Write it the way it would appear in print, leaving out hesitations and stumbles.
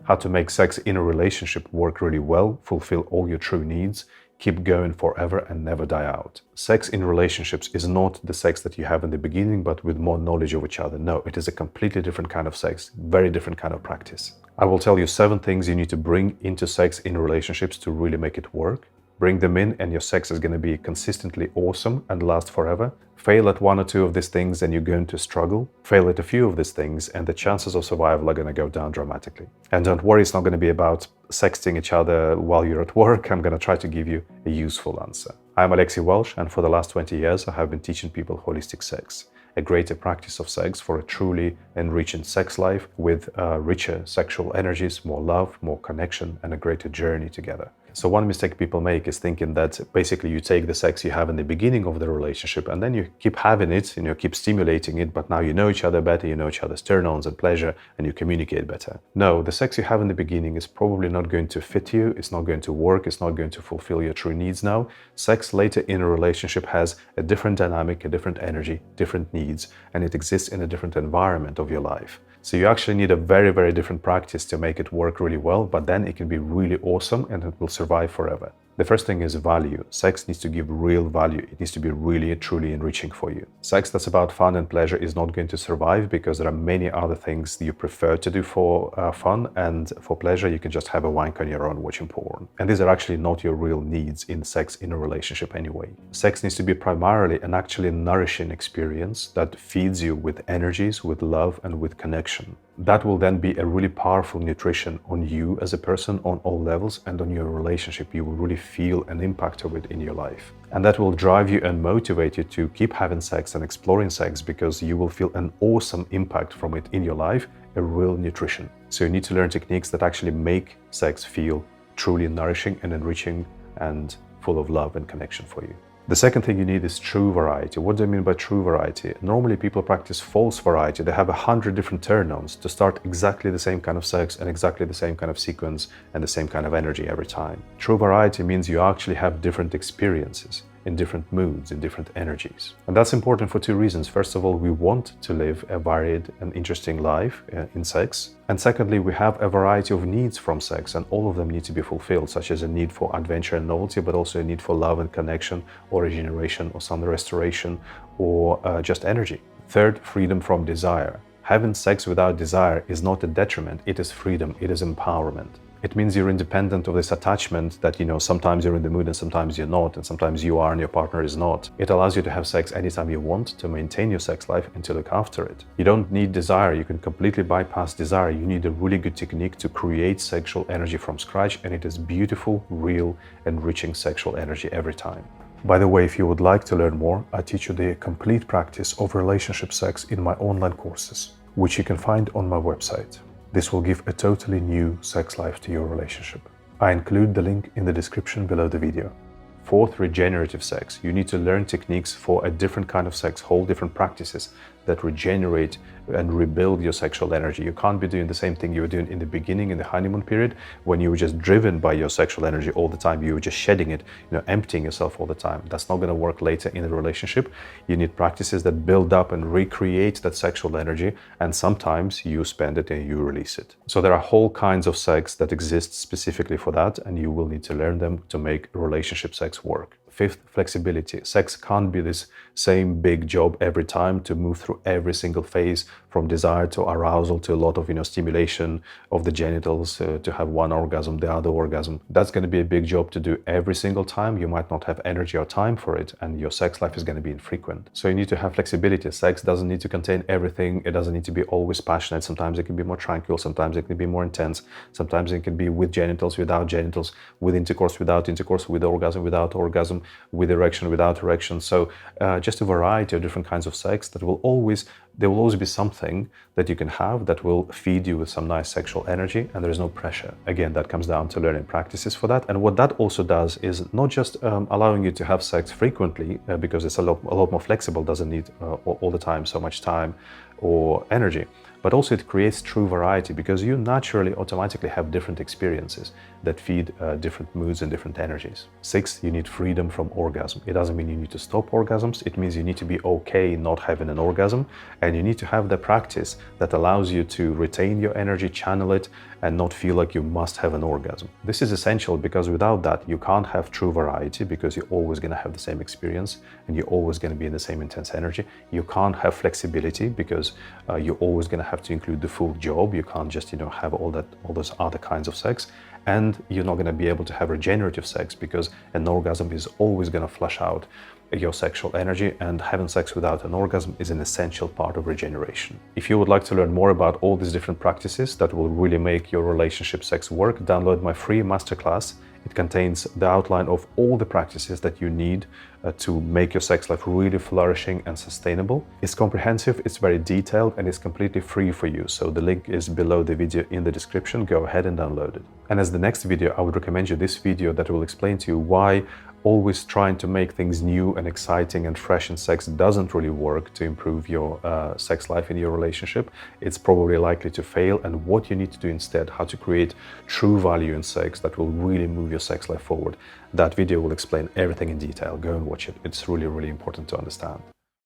how to make sex in a relationship work really well, fulfill all your true needs, keep going forever and never die out. Sex in relationships is not the sex that you have in the beginning, but with more knowledge of each other. No, it is a completely different kind of sex, very different kind of practice. I will tell you 7 things you need to bring into sex in relationships to really make it work. Bring them in and your sex is going to be consistently awesome and last forever. Fail at 1 or 2 of these things and you're going to struggle. Fail at a few of these things and the chances of survival are going to go down dramatically. And don't worry, it's not going to be about sexting each other while you're at work. I'm going to try to give you a useful answer. I'm Alexey Welsh, and for the last 20 years I have been teaching people holistic sex, a greater practice of sex for a truly enriching sex life with richer sexual energies, more love, more connection, and a greater journey together. So one mistake people make is thinking that basically you take the sex you have in the beginning of the relationship and then you keep having it, keep stimulating it, but now you know each other better, you know each other's turn-ons and pleasure, and you communicate better. No, the sex you have in the beginning is probably not going to fit you, it's not going to work, it's not going to fulfill your true needs now. Sex later in a relationship has a different dynamic, a different energy, different needs, and it exists in a different environment of your life. So you actually need a very, very different practice to make it work really well, but then it can be really awesome and it will survive forever. The first thing is value. Sex needs to give real value. It needs to be really, truly enriching for you. Sex that's about fun and pleasure is not going to survive because there are many other things that you prefer to do for fun, and for pleasure you can just have a wank on your own watching porn. And these are actually not your real needs in sex in a relationship anyway. Sex needs to be primarily an actually nourishing experience that feeds you with energies, with love, and with connection. That will then be a really powerful nutrition on you as a person on all levels, and on your relationship. You will really feel an impact of it in your life. And that will drive you and motivate you to keep having sex and exploring sex, because you will feel an awesome impact from it in your life, a real nutrition. So you need to learn techniques that actually make sex feel truly nourishing and enriching and full of love and connection for you. The second thing you need is true variety. What do I mean by true variety? Normally people practice false variety. They have 100 different turn-ons to start exactly the same kind of sex and exactly the same kind of sequence and the same kind of energy every time. True variety means you actually have different experiences in different moods, in different energies. And that's important for 2 reasons. First of all, we want to live a varied and interesting life in sex. And secondly, we have a variety of needs from sex, and all of them need to be fulfilled, such as a need for adventure and novelty, but also a need for love and connection, or regeneration, or some restoration, or just energy. Third, freedom from desire. Having sex without desire is not a detriment, it is freedom, it is empowerment. It means you're independent of this attachment that, sometimes you're in the mood and sometimes you're not, and sometimes you are and your partner is not. It allows you to have sex anytime you want, to maintain your sex life and to look after it. You don't need desire, you can completely bypass desire. You need a really good technique to create sexual energy from scratch, and it is beautiful, real, enriching sexual energy every time. By the way, if you would like to learn more, I teach you the complete practice of relationship sex in my online courses, which you can find on my website. This will give a totally new sex life to your relationship. I include the link in the description below the video. Fourth, regenerative sex. You need to learn techniques for a different kind of sex, whole different practices that regenerate and rebuild your sexual energy. You can't be doing the same thing you were doing in the beginning, in the honeymoon period, when you were just driven by your sexual energy all the time. You were just shedding it, emptying yourself all the time. That's not going to work later in a relationship. You need practices that build up and recreate that sexual energy, and sometimes you spend it and you release it. So there are whole kinds of sex that exist specifically for that, and you will need to learn them to make relationship sex work. Fifth, flexibility. Sex can't be this same big job every time to move through every single phase, from desire to arousal to a lot of stimulation of the genitals, to have one orgasm, the other orgasm. That's going to be a big job to do every single time. You might not have energy or time for it, and your sex life is going to be infrequent. So you need to have flexibility. Sex doesn't need to contain everything. It doesn't need to be always passionate. Sometimes it can be more tranquil. Sometimes it can be more intense. Sometimes it can be with genitals, without genitals, with intercourse, without intercourse, with orgasm, without orgasm, with erection, without erection. So just a variety of different kinds of sex that will always, there will always be something that you can have that will feed you with some nice sexual energy, and there is no pressure. Again, that comes down to learning practices for that. And what that also does is not just allowing you to have sex frequently, because it's a lot more flexible, doesn't need all the time so much time or energy, but also it creates true variety, because you naturally automatically have different experiences that feed different moods and different energies. Sixth, you need freedom from orgasm. It doesn't mean you need to stop orgasms. It means you need to be okay not having an orgasm, and you need to have the practice that allows you to retain your energy, channel it, and not feel like you must have an orgasm. This is essential because without that, you can't have true variety because you're always going to have the same experience and you're always going to be in the same intense energy. You can't have flexibility because you're always going to have to include the full job. You can't just, have all those other kinds of sex. And you're not going to be able to have regenerative sex because an orgasm is always going to flush out your sexual energy, and having sex without an orgasm is an essential part of regeneration. If you would like to learn more about all these different practices that will really make your relationship sex work, download my free masterclass. It contains the outline of all the practices that you need to make your sex life really flourishing and sustainable. It's comprehensive, it's very detailed, and it's completely free for you. So the link is below the video in the description. Go ahead and download it. And as the next video, I would recommend you this video that will explain to you why always trying to make things new and exciting and fresh in sex doesn't really work to improve your sex life in your relationship. It's probably likely to fail, and what you need to do instead, how to create true value in sex that will really move your sex life forward. That video will explain everything in detail. Go and watch it. It's really, really important to understand.